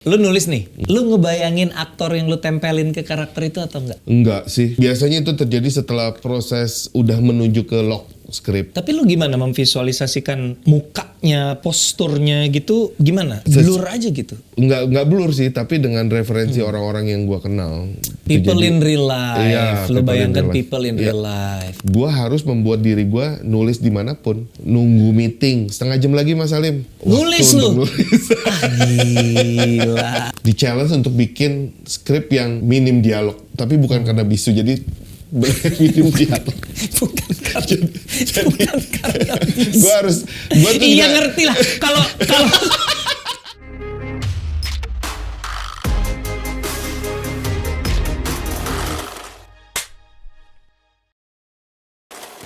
Lu nulis nih, lu ngebayangin aktor yang lu tempelin ke karakter itu atau enggak? Enggak sih. Biasanya itu terjadi setelah proses udah menuju ke lock script. Tapi lu gimana memvisualisasikan mukanya, posturnya gitu, gimana? Blur aja gitu? Enggak blur sih, tapi dengan referensi orang-orang yang gua kenal. People in real life. Iya, Lu people in bayangkan real life. people in real life. Gua harus membuat diri gua nulis dimanapun. Nunggu meeting, setengah jam lagi Mas Salim. Nulis Waktu lu? untuk nulis. Gila. Di challenge untuk bikin skrip yang minim dialog. Tapi bukan karena bisu, jadi minim dialog. Bukan karena Gua tuh iya juga- ngerti lah. Kalau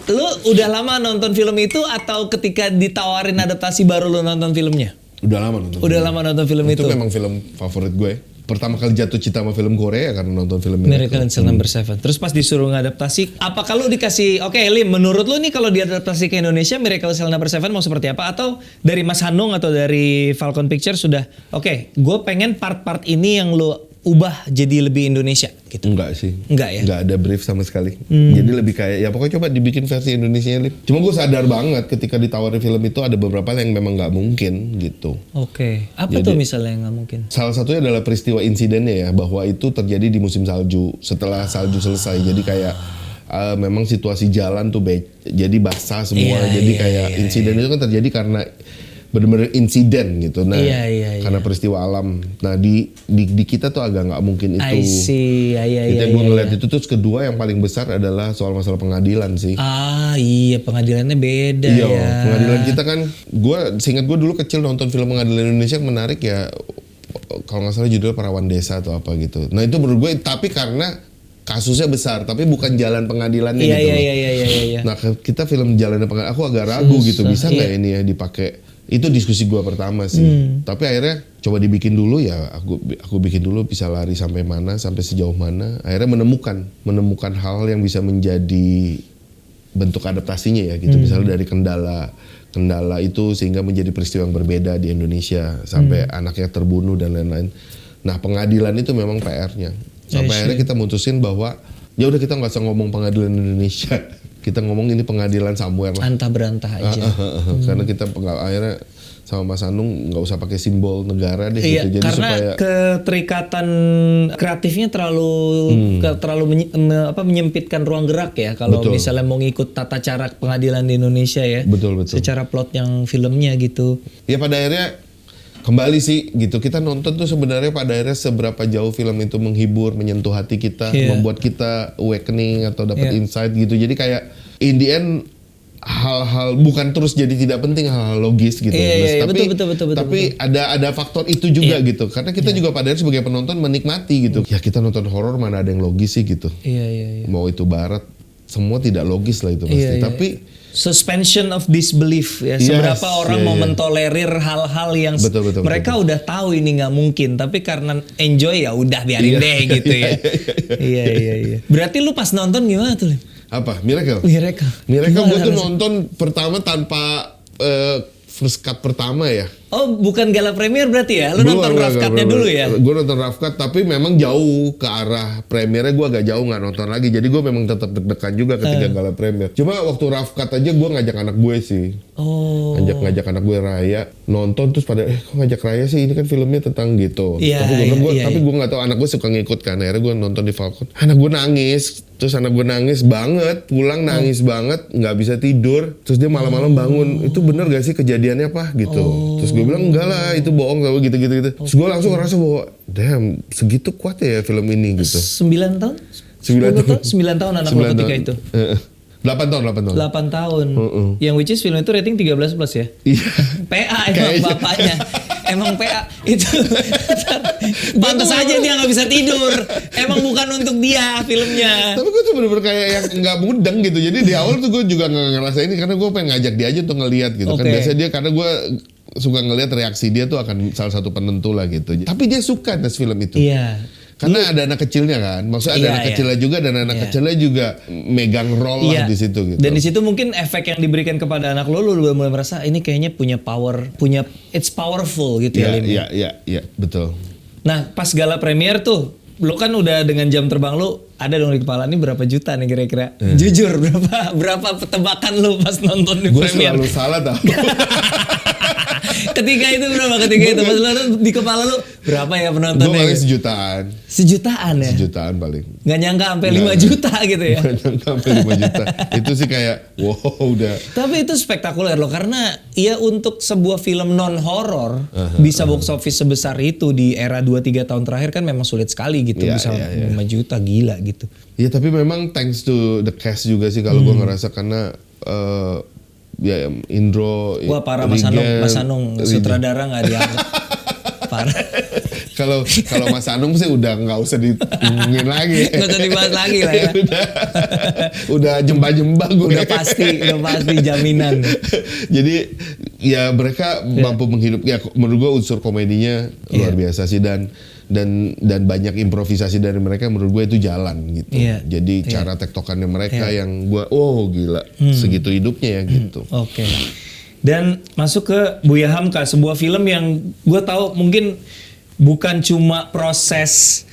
lu udah lama nonton film itu atau ketika ditawarin adaptasi baru lu nonton filmnya? Udah lama nonton. Udah lama nonton film itu. Itu memang film favorit gue. Pertama kali jatuh cinta sama film Korea karena nonton film Miracle in Cell Number 7. Terus pas disuruh ngadaptasi, apa kalau dikasih, oke Lim, menurut lu nih kalau diadaptasi ke Indonesia Miracle in Cell Number 7 mau seperti apa? Atau dari Mas Hanung atau dari Falcon Pictures sudah, oke, gue pengen part-part ini yang lu ubah jadi lebih Indonesia gitu? Enggak sih. Enggak ya? Enggak ada brief sama sekali. Jadi lebih kayak, ya pokoknya coba dibikin versi Indonesia Lim. Cuma gue sadar banget ketika ditawarin film itu ada beberapa yang memang nggak mungkin gitu. Oke, apa tuh misalnya yang nggak mungkin? Salah satunya adalah peristiwa insidennya ya, bahwa itu terjadi di musim salju setelah salju selesai. Jadi kayak memang situasi jalan tuh jadi basah semua. Iya, jadi iya, kayak iya, insiden itu kan terjadi karena benar-benar insiden gitu. Nah, Iya. karena peristiwa alam. Nah di kita tuh agak nggak mungkin itu. I see, Kita gue ngeliat itu. Terus kedua yang paling besar adalah soal masalah pengadilan sih. Ah iya, pengadilannya beda Iya, ya. pengadilan kita kan, seingat gue dulu kecil nonton film pengadilan Indonesia yang menarik ya, kalau nggak salah judulnya Perawan Desa atau apa gitu. Nah itu menurut gue, tapi karena kasusnya besar, tapi bukan jalan pengadilannya Iya, gitu loh. iya. Nah kita film jalannya pengadilan, aku agak ragu gitu, bisa nggak ini ya dipakai. Itu diskusi gue pertama sih. Tapi akhirnya coba dibikin dulu ya, aku bikin dulu bisa lari sampai mana, sampai sejauh mana. Akhirnya menemukan hal yang bisa menjadi bentuk adaptasinya ya gitu. Misalnya dari kendala itu sehingga menjadi peristiwa yang berbeda di Indonesia sampai anaknya terbunuh dan lain-lain. Nah pengadilan itu memang PR-nya. Sampai akhirnya kita mutusin bahwa ya udah kita nggak usah ngomong pengadilan Indonesia. Kita ngomong ini pengadilan somewhere lah. Antah berantah aja. Karena kita akhirnya sama Mas Anung nggak usah pakai simbol negara deh Iya, gitu. Jadi karena supaya keterikatan kreatifnya terlalu menyempitkan ruang gerak ya kalau Betul. misalnya mau ngikut tata cara pengadilan di Indonesia ya. Betul. Secara plot yang filmnya gitu. Ya pada akhirnya kembali sih gitu, kita nonton tuh sebenarnya pada akhirnya seberapa jauh film itu menghibur, menyentuh hati kita, membuat kita awakening atau dapat insight gitu. Jadi kayak in the end hal-hal bukan terus jadi tidak penting, hal-hal logis gitu. Betul. Tapi ada faktor itu juga gitu. Karena kita juga pada akhirnya sebagai penonton menikmati gitu. Ya kita nonton horor mana ada yang logis sih gitu. Iya. Mau itu barat, semua tidak logis lah itu pasti. Tapi suspension of disbelief ya, seberapa orang mau mentolerir hal-hal yang betul. mereka udah tahu ini nggak mungkin, tapi karena enjoy ya udah biarin deh gitu ya. Iya. Berarti lu pas nonton gimana tuh, Lim? Apa? Miracle Gimana gue tuh rasanya? nonton pertama tanpa first cut pertama ya. Oh, bukan gala premier berarti ya? Lu nonton rough cut-nya dulu ya? Gue nonton rough cut, tapi memang jauh ke arah premiernya, gue agak jauh nggak nonton lagi. Jadi gue memang tetap deg-degan juga ketika gala premier. Cuma waktu rough cut aja gue ngajak anak gue sih. Oh. Ngajak anak gue Raya nonton, terus pada kok ngajak Raya sih, ini kan filmnya tentang gitu. Iya, Tapi gue nggak tahu, anak gue suka ngikut kan. Akhirnya gue nonton di Falcon. Anak gue nangis banget, pulang nangis banget, nggak bisa tidur. Terus dia malam-malam bangun, itu bener gak sih kejadiannya apa gitu. Terus gue bilang enggak lah, itu bohong kalau gitu. Terus gue langsung ngerasa bahwa damn, segitu kuat ya film ini gitu. 9 tahun? 9 tahun anak lo ketika itu? 8 tahun. 8 tahun. Yang which is film itu rating 13+ ya? Iya. PA emang bapaknya. Emang PA itu pantas aja dia nggak bisa tidur. Emang bukan untuk dia filmnya. Tapi gue tuh bener-bener kayak yang nggak mudeng gitu. Jadi di awal tuh gue juga nggak ngerasain ini karena gue pengen ngajak dia aja untuk ngelihat gitu. Kan biasanya dia, karena gue suka ngelihat reaksi dia tuh akan salah satu penentu lah gitu. Tapi dia suka tes film itu. Iya. Karena ada anak kecilnya kan, maksudnya ada anak kecilnya juga, dan anak kecilnya juga megang role lah di situ gitu. Dan di situ mungkin efek yang diberikan kepada anak lo udah mulai merasa ini kayaknya punya power, it's powerful gitu ya Lim. Iya, betul. Nah, pas gala premier tuh, lo kan udah dengan jam terbang lo ada dong di kepala ini berapa juta nih kira-kira? Jujur berapa tebakan lo pas nonton di Gue premier? selalu salah tau. Ketika itu berapa? Ketika itu pas lo di kepala lo berapa ya Gue penontonnya? paling Gitu? sejutaan. Sejutaan ya? Sejutaan paling. Nggak nyangka sampai 5 Nggak. juta gitu ya? Bukan sampai 5 juta. Itu sih kayak wow udah. Tapi itu spektakuler loh karena ya untuk sebuah film non horor bisa box office sebesar itu di era 2-3 tahun terakhir kan memang sulit sekali gitu Iya, bisa iya, iya. 5 juta gila gitu. Ya tapi memang thanks to the cast juga sih kalau gue ngerasa karena ya Indro, Wah parah Mas Anung sutradara nggak dianggap. Parah. Kalau Mas Anung sih udah nggak usah diingin lagi. Nggak usah dibahas lagi lah ya. udah jemba-jemba gue. Udah pasti jaminan. Jadi ya mereka mampu menghidup. Ya menurut gue unsur komedinya luar biasa sih dan banyak improvisasi dari mereka menurut gue itu jalan gitu. Iya. Jadi cara tektokannya mereka yang gue gila segitu hidupnya ya gitu. Oke. Dan masuk ke Buya Hamka, sebuah film yang gue tahu mungkin bukan cuma proses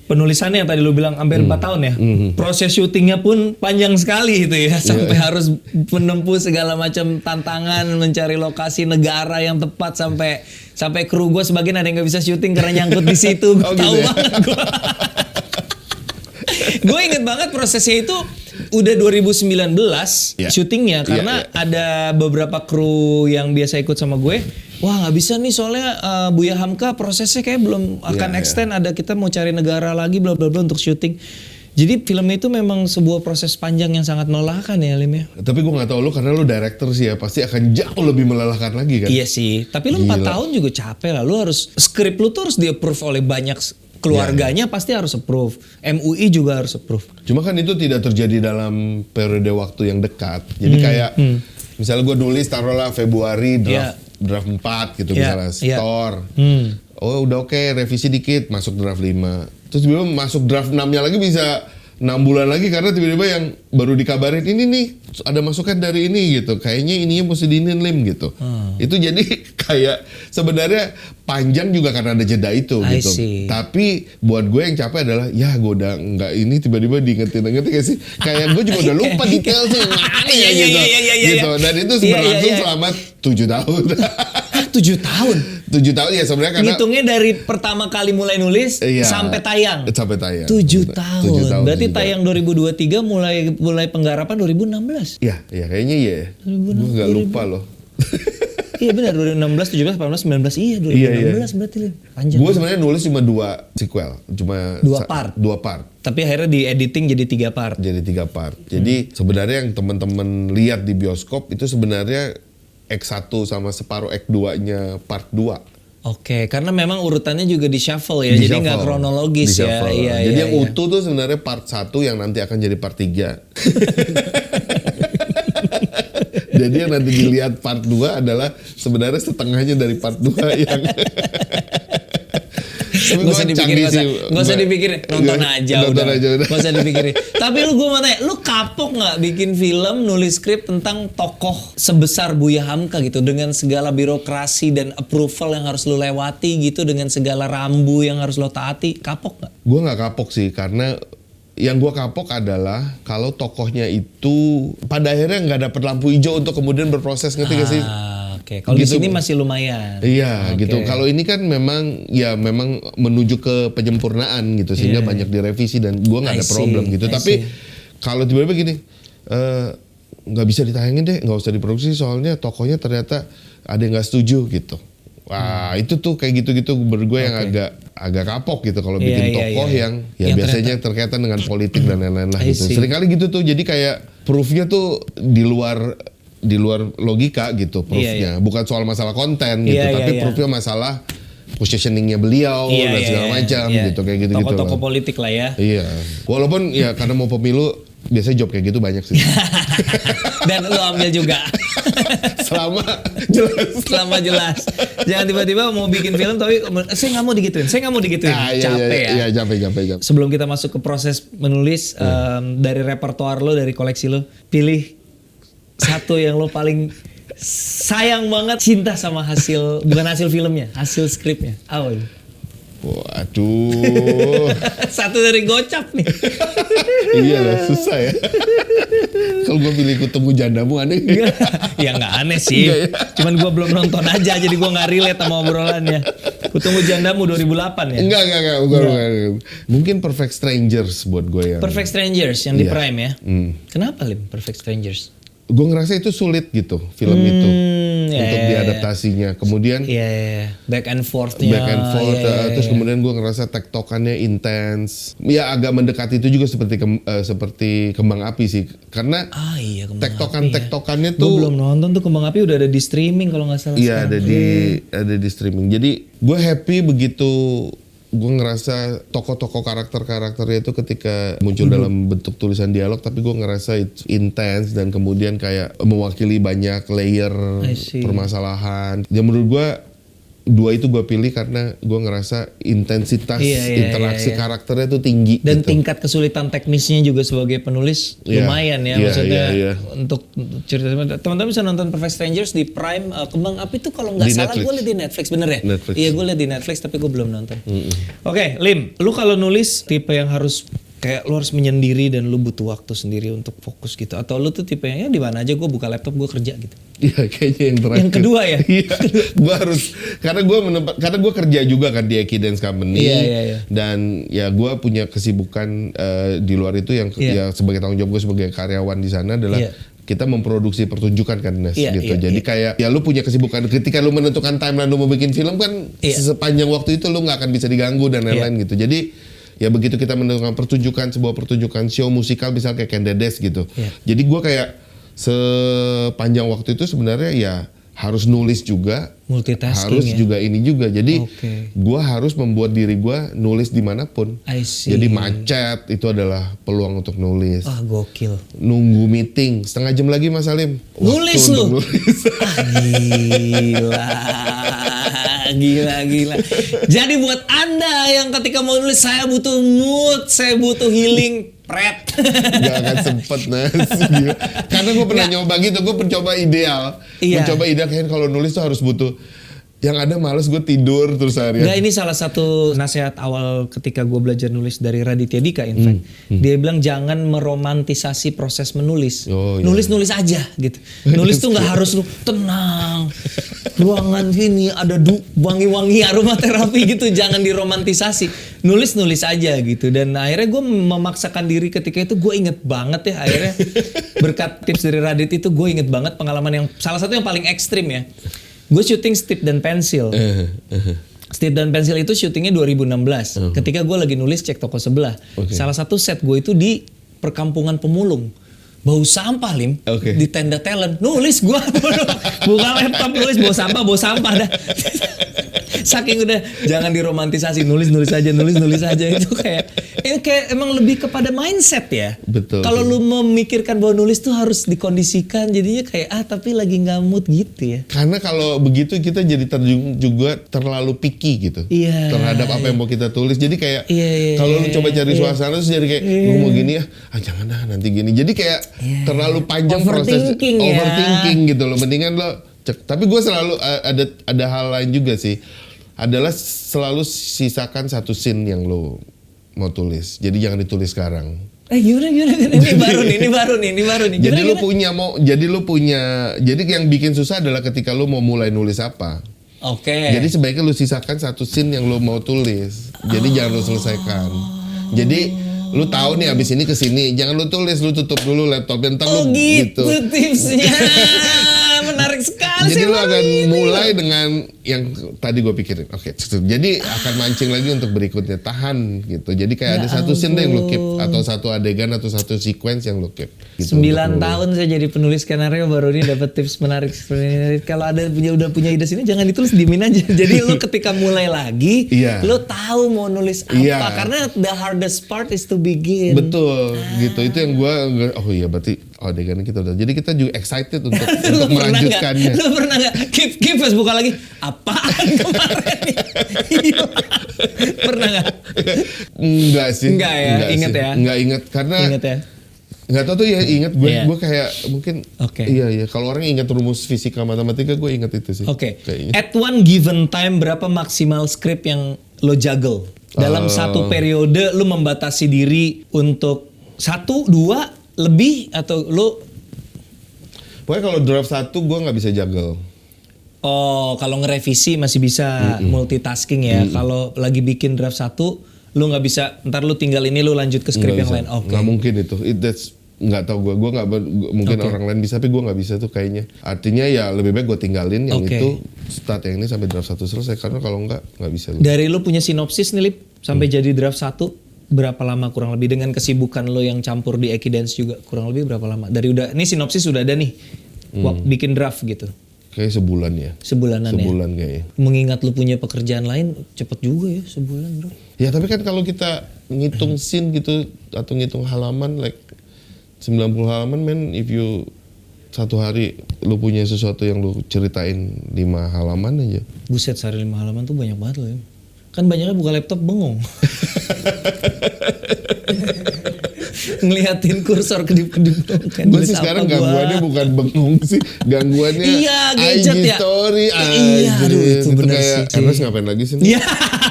penulisannya yang tadi lu bilang hampir 4 tahun ya. Proses syutingnya pun panjang sekali itu ya. Sampai harus menempuh segala macam tantangan, mencari lokasi negara yang tepat sampai kru gue sebagian ada yang nggak bisa syuting karena nyangkut di situ. Gue tahu banget gue. Gue inget banget prosesnya itu udah 2019 syutingnya karena ada beberapa kru yang biasa ikut sama gue. Wah nggak bisa nih soalnya Buya Hamka prosesnya kayak belum akan extend. Ada kita mau cari negara lagi bla bla bla untuk syuting. Jadi film itu memang sebuah proses panjang yang sangat melelahkan ya Lim ya. Tapi gue nggak tahu lu karena lu director sih ya pasti akan jauh lebih melelahkan lagi kan. Iya sih. Tapi lu 4 tahun juga capek lah. Lu harus skrip lu tuh harus di-approve oleh banyak keluarganya pasti harus approve. MUI juga harus approve. Cuma kan itu tidak terjadi dalam periode waktu yang dekat. Jadi kayak misalnya gue nulis taruhlah Februari draft 4 gitu misalnya store. Oh udah oke, revisi dikit masuk draft 5. Terus tiba-tiba masuk draft 6-nya lagi bisa 6 bulan lagi karena tiba-tiba yang baru dikabarin ini nih ada masukan dari ini gitu. Kayaknya ininya mesti diinin Lim gitu. Itu jadi kayak sebenarnya panjang juga karena ada jeda itu gitu. Tapi buat gue yang capek adalah ya gue udah nggak ini tiba-tiba diingetin kayak sih. Kayak gue juga udah lupa detail sih mana ya gitu. Gitu. Dan itu berlangsung selama 7 tahun. 7 tahun? 7 tahun ya sebenarnya karena ngitungnya dari pertama kali mulai nulis sampai tayang. Sampai tayang. 7 tahun. Berarti tayang 2023 mulai penggarapan 2016. Iya, kayaknya iya. Gue nggak lupa loh. Iya benar 2016, 17, 18, 19 iya 2016 berarti panjang. Gue sebenarnya nulis cuma 2 sequel, cuma 2 part. Tapi akhirnya di editing jadi 3 part. Jadi sebenarnya yang teman-teman lihat di bioskop itu sebenarnya Act 1 sama separuh Act 2-nya part 2. Oke, karena memang urutannya juga di shuffle ya, jadi nggak kronologis ya. Iya, jadi yang utuh tuh sebenarnya part 1 yang nanti akan jadi part 3. Jadi yang nanti dilihat part 2 adalah sebenarnya setengahnya dari part 2 yang Gak usah dipikirin, nonton aja udah. Gak usah dipikirin. Tapi gue mau tanya, lu kapok gak bikin film, nulis skrip tentang tokoh sebesar Buya Hamka gitu, dengan segala birokrasi dan approval yang harus lu lewati gitu, dengan segala rambu yang harus lo taati, kapok gak? Gue gak kapok sih, karena yang gue kapok adalah kalau tokohnya itu pada akhirnya nggak dapet lampu hijau untuk kemudian berproses, ngerti gak sih? Oke, kalau gitu, di sini masih lumayan. Iya, gitu. Kalau ini kan memang menuju ke penyempurnaan gitu, sehingga banyak direvisi dan gue nggak ada problem gitu. Tapi kalau tiba-tiba gini, nggak bisa ditayangin deh, nggak usah diproduksi soalnya tokohnya ternyata ada yang nggak setuju gitu. Wah, itu tuh kayak gitu-gitu menurut gue yang agak kapok gitu kalau bikin tokoh yang biasanya terkaitan dengan politik dan lain-lain lah gitu. Seringkali gitu tuh, jadi kayak proofnya tuh di luar logika gitu proofnya. Bukan soal masalah konten gitu, tapi proofnya masalah positioningnya beliau dan segala macam gitu, kayak gitu-gitu. Tokoh-tokoh politik lah ya. Iya, walaupun ya karena mau pemilu biasanya job kayak gitu banyak sih. Dan lu ambil juga. Selama jelas. Jangan tiba-tiba mau bikin film tapi saya nggak mau digituin. Capek ya. Iya, capek. Sebelum kita masuk ke proses menulis, dari repertoar lo, dari koleksi lo, pilih satu yang lo paling sayang banget, cinta sama bukan hasil filmnya, hasil skripnya. Apa itu? Waduh. Satu dari gocap nih. Iya lah, susah ya. Kalau gue pilih Kutemu Jandamu aneh. Ya nggak aneh sih. Enggak ya? Cuman gue belum nonton aja, jadi gue nggak relate sama obrolannya. Kutemu Jandamu 2008 ya. Enggak. Bukan. Mungkin Perfect Strangers buat gue yang. Perfect Strangers yang di Iya. Prime ya. Kenapa Lim Perfect Strangers? Gue ngerasa itu sulit gitu film itu untuk ya. diadaptasinya. Kemudian Iya, back and forth-nya. back and forth, Iya. terus kemudian gue ngerasa tektokannya intens. Ya agak mendekati itu juga seperti Kembang Api sih, karena Iya, Kembang Api ya. tektokannya Gue tuh. belum nonton tuh Kembang Api, udah ada di streaming kalau nggak salah. Iya sekarang. ada di streaming. Jadi gue happy begitu gue ngerasa tokoh-tokoh karakternya itu ketika muncul dalam bentuk tulisan dialog, tapi gue ngerasa itu intens dan kemudian kayak mewakili banyak layer I see. permasalahan. Ya menurut gue dua itu gue pilih karena gue ngerasa intensitas interaksi karakternya itu tinggi. Dan gitu. tingkat kesulitan teknisnya juga sebagai penulis Iya. lumayan ya, Iya, maksudnya iya. untuk cerita teman-teman bisa nonton Perfect Strangers di Prime. Kembang Api tuh kalau nggak Di salah Netflix. gue liat di Netflix, bener ya? Netflix. Iya, gue liat di Netflix tapi gue belum nonton. Oke, Lim, lu kalau nulis tipe yang harus kayak lu harus menyendiri dan lu butuh waktu sendiri untuk fokus gitu, atau lu tuh tipe yang ya di mana aja gue buka laptop gue kerja gitu? Iya kayaknya yang terakhir. Yang kedua ya? Iya, gue harus karena gue kerja juga kan di Eki Dance Company. Iya. Dan ya gue punya kesibukan di luar itu yang ya sebagai tanggung jawab gue sebagai karyawan di sana adalah kita memproduksi pertunjukan kan Nes gitu. Jadi kayak ya lu punya kesibukan ketika lu menentukan timeline lu mau bikin film kan sepanjang waktu itu lu nggak akan bisa diganggu dan lain-lain gitu. Jadi ya begitu kita menentukan sebuah pertunjukan show musikal misalnya kayak Kendedes gitu. Jadi gue kayak sepanjang waktu itu sebenarnya ya harus nulis juga, Multitasking harus ya? juga ini juga. Jadi Oke. gue harus membuat diri gue nulis dimanapun. I see. Jadi macet itu adalah peluang untuk nulis. Wah, gokil. Nunggu meeting setengah jam lagi Mas Salim. Nulis Waktu lu? untuk nulis. Gila. Jadi buat Anda yang ketika mau nulis, saya butuh mood, saya butuh healing, pret. Gak akan sempet Nas. Gila. Karena gue pernah nyoba gitu, gue mencoba ideal. Iya. Mencoba ideal kayaknya kalau nulis tuh harus butuh. Yang ada males gue tidur terus harian. Enggak, ini salah satu nasihat awal ketika gue belajar nulis dari Raditya Dika, in fact. Dia bilang jangan meromantisasi proses menulis. Oh, iya. Nulis aja gitu. Nulis tuh nggak harus lu tenang. Ruangan ini ada wangi-wangi aromaterapi gitu, jangan diromantisasi. Nulis aja gitu. Dan akhirnya gue memaksakan diri ketika itu, gue inget banget ya akhirnya berkat tips dari Radit itu gue inget banget pengalaman yang salah satu yang paling ekstrim ya. Gue syuting Stip dan Pensil. Stip dan Pensil itu syutingnya 2016. Ketika gue lagi nulis Cek Toko Sebelah. Salah satu set gue itu di perkampungan pemulung. Bau sampah Lim. Di tenda talent. Nulis gue. Buka laptop nulis bau sampah dah. Saking udah jangan diromantisasi, nulis aja itu kayak emang lebih kepada mindset ya. Betul. Kalau lu memikirkan bahwa nulis tuh harus dikondisikan, jadinya kayak tapi lagi nggak mood gitu ya. Karena kalau begitu kita jadi juga terlalu picky gitu. Iya. Terhadap apa yang mau kita tulis. Jadi kayak Iya, kalau lu coba cari suasana terus jadi kayak gue mau gini jangan nanti gini. Jadi kayak terlalu panjang proses overthinking gitu loh. Mendingan lo cek. Tapi gue selalu ada hal lain juga sih. Adalah selalu sisakan satu scene yang lo mau tulis. Jadi jangan ditulis sekarang. Gimana? Ini baru nih. Jadi lu punya. Jadi yang bikin susah adalah ketika lu mau mulai nulis apa. Oke. Jadi sebaiknya lu sisakan satu scene yang lu mau tulis. Jadi jangan lu selesaikan. Jadi lu tahu nih abis ini kesini, jangan lu tulis, lu tutup dulu laptopnya, ntar lu gitu. Tipsnya. Menarik sekali. Jadi sih, lu akan mulai dengan yang tadi gue pikirin. Oke. Jadi akan mancing lagi untuk berikutnya. Tahan gitu. Jadi kayak ada satu scene yang lu keep. Atau satu adegan atau satu sequence yang lu keep. Gitu, 9 tahun saya jadi penulis skenario, baru ini dapat tips menarik. Kalau udah punya ide sini jangan ditulis, diemin aja. Jadi lu ketika mulai lagi, lu tahu mau nulis apa. Karena the hardest part is to begin. Betul, gitu. Itu yang gue, oh iya berarti adegan kita udah. Jadi kita juga excited untuk melanjutkannya. Lu pernah nggak? Keep Facebook lagi. Apaan kemarin? Pernah nggak? Enggak sih. Enggak ya, inget ya. Enggak inget karena. Ingat ya. Nggak tahu tuh ya, inget gue. Gue kayak mungkin. Iya. Kalau orang ingat rumus fisika matematika, gue inget itu sih. At one given time berapa maksimal script yang lo juggle? Dalam satu periode lo membatasi diri untuk 1, 2, lebih atau lo? Pokoknya kalau draft 1 gue nggak bisa juggle. Oh, kalau ngerevisi masih bisa multitasking ya. Kalau lagi bikin draft 1, lu nggak bisa. Ntar lu tinggal ini, lu lanjut ke skrip yang lain. Oke. Nggak mungkin itu. Nggak tahu gue nggak mungkin orang lain bisa, tapi gue nggak bisa tuh kayaknya. Artinya ya lebih baik gue tinggalin yang itu, start yang ini sampai draft 1 selesai. Karena kalau nggak bisa. Dari lu punya sinopsis nih, Lip, sampai jadi draft 1, berapa lama kurang lebih dengan kesibukan lo yang campur di Eki Dance juga, kurang lebih berapa lama? Ini sinopsis sudah ada nih, bikin draft gitu. Kayak sebulan ya. Sebulanan kayaknya. Mengingat lu punya pekerjaan lain, cepet juga ya sebulan, bro. Ya tapi kan kalau kita ngitung scene gitu atau ngitung halaman like 90 halaman, man, if you satu hari lu punya sesuatu yang lu ceritain 5 halaman aja. Buset, sehari 5 halaman tuh banyak banget loh ya. Kan banyaknya buka laptop bengong. Ngeliatin kursor kedip-kedip kan. Gue sih sekarang gangguannya bukan bengong sih, gangguannya gadget IG ya? story. Iya, aduh, itu bener kayak, sih. Ernest ngapain lagi sih? Iya,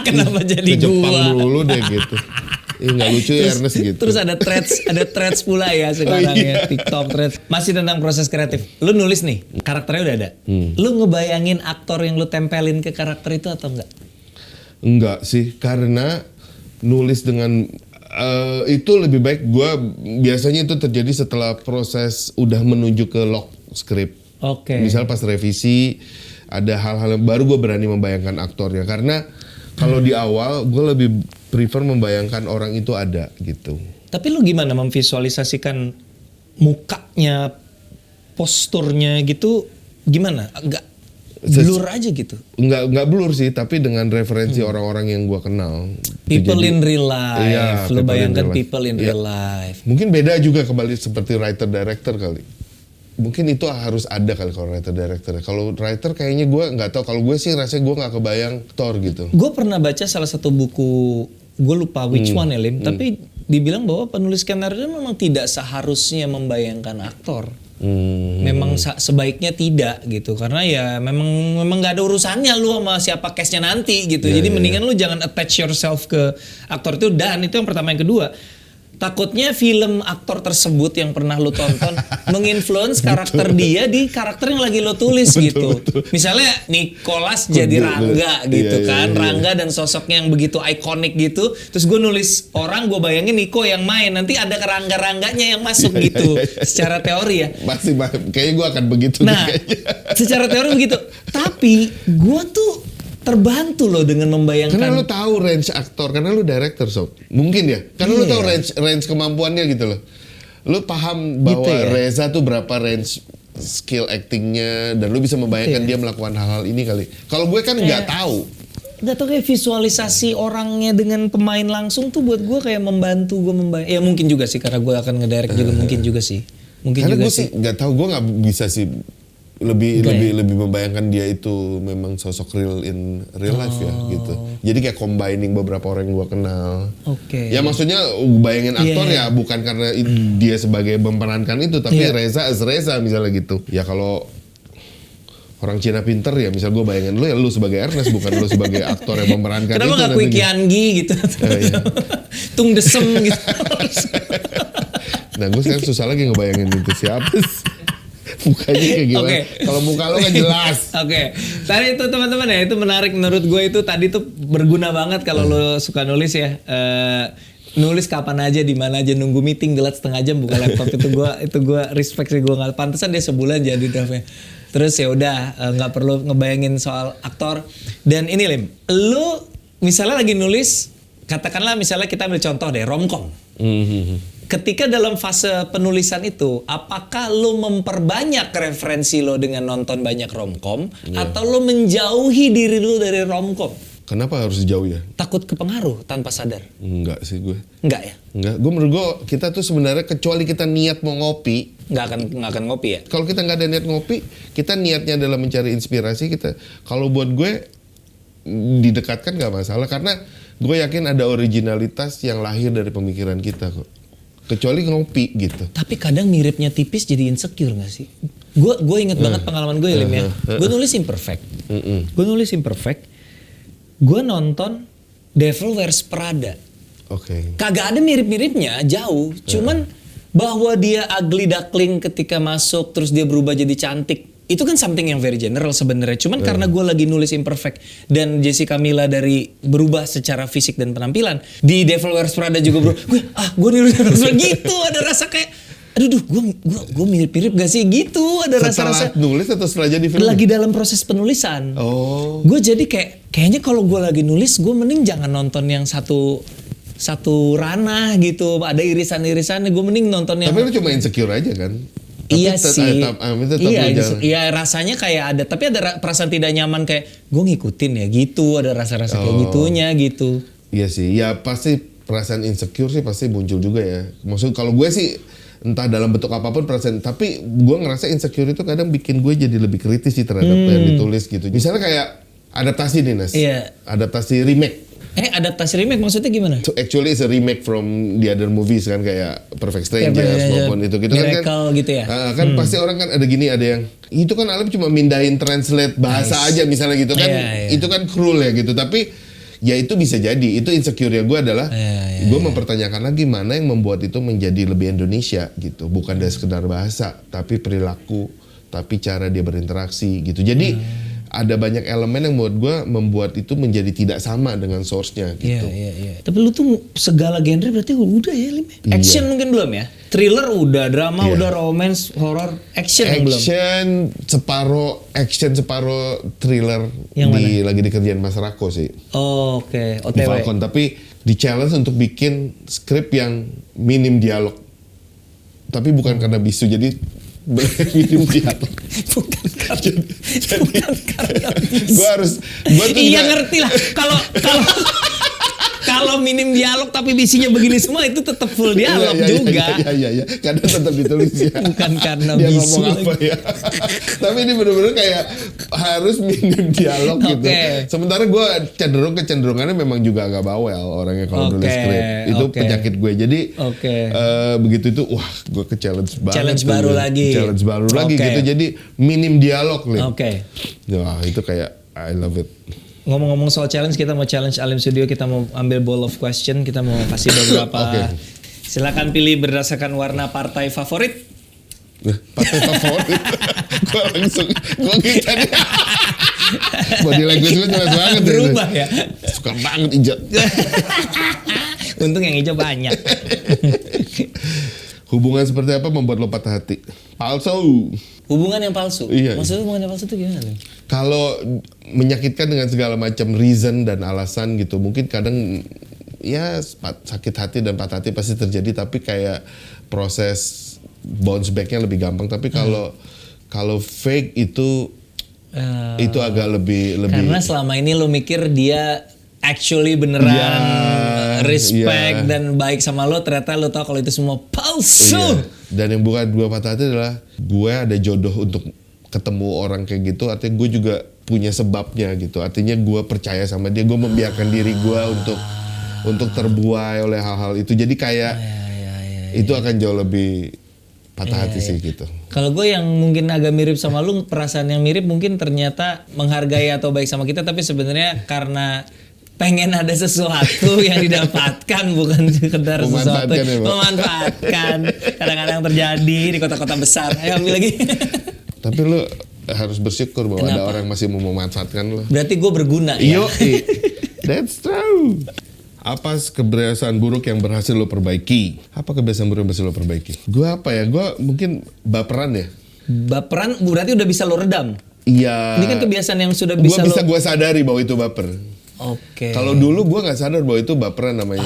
kenapa jadi ke Jepang gua? dulu deh gitu. Nggak lucu ya Ernest gitu. Terus ada threads pula ya sekarang ya, TikTok threads. Masih tentang proses kreatif. Lu nulis nih, karakternya udah ada. Lu ngebayangin aktor yang lu tempelin ke karakter itu atau enggak? Enggak sih, karena nulis dengan itu lebih baik gue biasanya itu terjadi setelah proses udah menuju ke lock script. Oke. Misal pas revisi ada hal-hal yang baru gue berani membayangkan aktornya, karena kalau di awal gue lebih prefer membayangkan orang itu ada gitu. Tapi lu gimana memvisualisasikan mukanya, posturnya gitu gimana? Enggak blur aja gitu? Enggak blur sih, tapi dengan referensi orang-orang yang gue kenal. People in real life. Iya, lu bayangkan people in real life. Mungkin beda juga kembali seperti writer-director kali. Mungkin itu harus ada kali kalau writer-director. Kalau writer kayaknya gue nggak tahu. Kalau gue sih rasanya gue nggak kebayang Thor gitu. Gue pernah baca salah satu buku, gue lupa which one ya Lim, tapi dibilang bahwa penulis skenario memang tidak seharusnya membayangkan aktor. Memang sebaiknya tidak gitu, karena ya memang nggak ada urusannya lu sama siapa cast-nya nanti gitu. Jadi mendingan lu jangan attach yourself ke aktor itu. Dan itu yang pertama. Yang kedua, takutnya film aktor tersebut yang pernah lu tonton menginfluence karakter dia di karakter yang lagi lu tulis gitu. Misalnya Nicholas jadi Rangga gitu kan. Rangga dan sosoknya yang begitu ikonik gitu. Terus gue nulis orang, gue bayangin Niko yang main. Nanti ada Rangga-rangganya yang masuk gitu. Secara teori ya. Pasti, kayaknya gue akan begitu. Nah, secara teori begitu. Tapi gue tuh terbantu loh dengan membayangkan. Karena lu tahu range aktor, karena lu director sob. Mungkin ya. Karena lu tahu range kemampuannya gitu loh. Lu paham bahwa gitu ya? Reza tuh berapa range skill actingnya, dan lu bisa membayangkan dia melakukan hal-hal ini kali. Kalau gue kan nggak tahu. Nggak tahu, kayak visualisasi orangnya dengan pemain langsung tuh buat gue kayak membantu gue membayang. Ya mungkin juga sih karena gue akan ngedirect juga, mungkin juga sih. Mungkin karena juga gue sih nggak tahu, gue nggak bisa sih lebih membayangkan dia itu memang sosok real in real life ya gitu. Jadi kayak combining beberapa orang yang gue kenal. Oke. Ya maksudnya bayangin aktor ya bukan karena dia sebagai memerankan itu, tapi Reza as Reza misalnya gitu. Ya kalau orang Cina pinter ya, misal gue bayangin lu ya lu sebagai Ernest, bukan lu sebagai aktor yang memerankan. Kenapa itu. Kenapa gak Kui Kiangi gitu? Tung Desem gitu. Nah gue sekarang susah lagi ngebayangin itu siapa sih. Mukanya kayak gimana? Kalau muka lo kan jelas. Oke. Tadi itu teman-teman ya, itu menarik menurut gue, itu tadi tuh berguna banget kalau lo suka nulis ya. Nulis kapan aja, di mana aja, nunggu meeting gelat setengah jam buka laptop itu gue respect sih. Gue nggak pantesan dia sebulan jadi draftnya. Terus ya udah nggak perlu ngebayangin soal aktor. Dan ini Lim, lo misalnya lagi nulis, katakanlah misalnya kita ambil contoh deh romcom. Ketika dalam fase penulisan itu, apakah lo memperbanyak referensi lo dengan nonton banyak romcom, atau lo menjauhi diri lo dari romcom? Kenapa harus jauh ya? Takut kepengaruh tanpa sadar? Enggak sih gue. Enggak ya? Enggak. Menurut gue kita tuh sebenarnya kecuali kita niat mau ngopi, nggak akan ngopi ya? Kalau kita nggak ada niat ngopi, kita niatnya adalah mencari inspirasi kita. Kalau buat gue didekatkan nggak masalah, karena gue yakin ada originalitas yang lahir dari pemikiran kita kok. Kecuali ngopi gitu. Tapi kadang miripnya tipis jadi insecure gak sih? Gue inget banget pengalaman gue ya Lim ya. Gue nulis imperfect. Gue nonton Devil Wears Prada. Oke. Kagak ada mirip-miripnya, jauh. Cuman bahwa dia ugly duckling ketika masuk terus dia berubah jadi cantik. Itu kan something yang very general sebenarnya. Cuman karena gue lagi nulis Imperfect dan Jessica Mila dari berubah secara fisik dan penampilan. Di Devil Wears Prada juga gue nulis gitu. Ada rasa kayak, aduh gue mirip-mirip gak sih gitu. Ada rasa-rasa. Setelah nulis atau setelah jadi film? Lagi dalam proses penulisan. Oh. Gue jadi kayaknya kalau gue lagi nulis, gue mending jangan nonton yang satu ranah gitu. Ada irisan-irisannya. Gue mending nonton yang. Tapi lu cuma insecure aja kan? Iya sih. Iya, rasanya kayak ada, tapi ada perasaan tidak nyaman kayak gue ngikutin ya gitu, ada rasa-rasa kayak gitunya gitu. Iya sih, ya pasti perasaan insecure sih pasti muncul juga ya. Maksud kalau gue sih entah dalam bentuk apapun perasaan, tapi gue ngerasa insecure itu kadang bikin gue jadi lebih kritis sih terhadap yang ditulis gitu. Misalnya kayak adaptasi nih Nas, adaptasi remake. Adaptasi remake maksudnya gimana? So actually it's a remake from the other movies kan kayak Perfect Strangers maupun itu gitu Miracle kan gitu ya. Kan pasti orang kan ada yang itu kan Alim cuma mindahin translate bahasa aja misalnya gitu kan. Itu kan cruel ya gitu, tapi ya itu bisa jadi itu insecure gue adalah gue mempertanyakan lagi mana yang membuat itu menjadi lebih Indonesia gitu, bukan dari sekedar bahasa tapi perilaku, tapi cara dia berinteraksi gitu. Jadi ada banyak elemen yang menurut gue membuat itu menjadi tidak sama dengan source-nya gitu. Iya. Tapi lu tuh segala genre berarti udah ya, Lim? Action mungkin belum ya? Thriller udah, drama udah, romance, horror, action belum? Action separuh thriller yang lagi dikerjain Mas Rako sih. Oh, oke. Di Falcon, tapi di challenge untuk bikin skrip yang minim dialog. Tapi bukan karena bisu, jadi minim dialog. Bukan karena gue tuh iya ngerti lah. Kalau minim dialog tapi visinya begini semua itu tetap full dialog juga. Iya. Karena tetap ditulis ya. Bukan karena dia bisu. Ngomong apa ya. Tapi ini benar-benar kayak harus minim dialog gitu. Sementara gue kecenderungannya memang juga agak bawel orangnya kalau nulis skrip. Itu penyakit gue. Jadi begitu itu wah gue ke-challenge banget. Challenge baru lagi gitu. Jadi minim dialog nih. Wah itu kayak I love it. Ngomong-ngomong soal challenge, kita mau challenge Alim Studio, kita mau ambil ball of question, kita mau kasih beberapa. Silakan pilih berdasarkan warna partai favorit. Partai favorit? Gue gitu nih. Body language gue jelas banget. Berubah ya? Suka banget hijau. Untung yang hijau banyak. Hubungan seperti apa membuat lo patah hati? Palsu. Hubungan yang palsu? Iya. Maksudnya hubungan yang palsu itu gimana? Kalau menyakitkan dengan segala macam reason dan alasan gitu, mungkin kadang ya sakit hati dan patah hati pasti terjadi, tapi kayak proses bounce back-nya lebih gampang. Tapi kalau fake itu agak lebih. Karena selama ini lo mikir dia actually beneran respect dan baik sama lo, ternyata lo tau kalau itu semua palsu. Dan yang bukan gue patah hati adalah gue ada jodoh untuk ketemu orang kayak gitu, artinya gue juga punya sebabnya gitu. Artinya gue percaya sama dia, gue membiarkan diri gue untuk terbuai oleh hal-hal itu. Jadi kayak itu akan jauh lebih patah hati sih gitu. Kalau gue yang mungkin agak mirip sama lu, perasaan yang mirip mungkin ternyata menghargai atau baik sama kita, tapi sebenarnya karena pengen ada sesuatu yang didapatkan, bukan sekedar sesuatu memanfaatkan. Kadang-kadang terjadi di kota-kota besar. Ayo ambil lagi. Tapi lu harus bersyukur bahwa ada orang masih mau memanfaatkan lu. Berarti gue berguna ya. That's true. Apa kebiasaan buruk yang berhasil lo perbaiki? Apa kebiasaan buruk yang berhasil lo perbaiki? Gue apa ya? Gue mungkin baperan ya. Baperan berarti udah bisa lo redam? Iya. Ini kan kebiasaan yang sudah bisa gue sadari bahwa itu baper. Oke. Kalau dulu gue nggak sadar bahwa itu baperan namanya.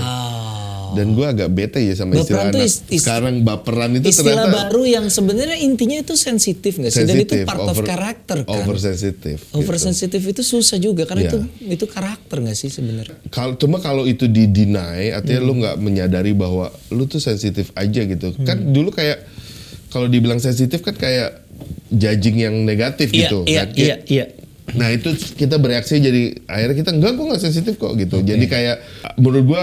Dan gue agak bete ya sama istilah anak. Sekarang baperan itu istilah ternyata baru yang sebenarnya intinya itu sensitif nggak sih? Dan itu part of karakter kan. Oversensitif. Oversensitif itu susah juga karena itu karakter nggak sih sebenarnya? Kalau itu di-deny, artinya lu nggak menyadari bahwa lu tuh sensitif aja gitu. Kan dulu kayak kalau dibilang sensitif kan kayak judging yang negatif gitu. Iya. Nah itu kita bereaksi jadi akhirnya kita gue nggak sensitif kok gitu. Jadi kayak menurut gue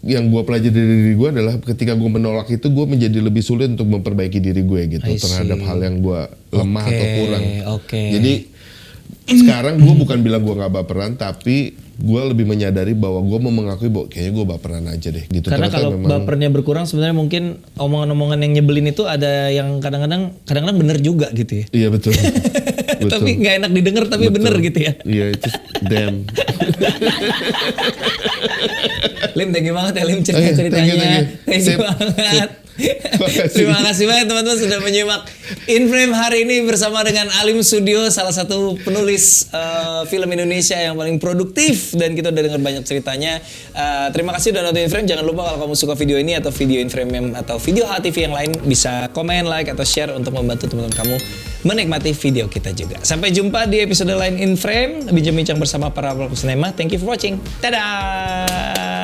yang gue pelajari dari diri gue adalah ketika gue menolak itu gue menjadi lebih sulit untuk memperbaiki diri gue gitu terhadap hal yang gue lemah atau kurang. Jadi sekarang gue bukan bilang gue nggak baperan, tapi gue lebih menyadari bahwa gue mau mengakui bahwa kayaknya gue baperan aja deh gitu. Karena Ternyata kalau bapernya berkurang sebenarnya mungkin omongan-omongan yang nyebelin itu ada yang kadang-kadang bener juga gitu ya. Iya betul. Tapi nggak enak didengar tapi Betul. bener gitu ya. Iya itu damn. Lim, thank you banget ya Lim cerita-ceritanya. Thank you Sip, banget. Makasih. Terima kasih banyak teman-teman sudah menyimak In Frame hari ini bersama dengan Alim Studio, salah satu penulis film Indonesia yang paling produktif dan kita udah dengar banyak ceritanya. Terima kasih udah nonton In Frame. Jangan lupa kalau kamu suka video ini atau video In Frame atau video HTV yang lain bisa komen, like atau share untuk membantu teman-teman kamu menikmati video kita juga. Sampai jumpa di episode lain In Frame, bincang-bincang bersama para pelaku sinema. Thank you for watching. Dadah.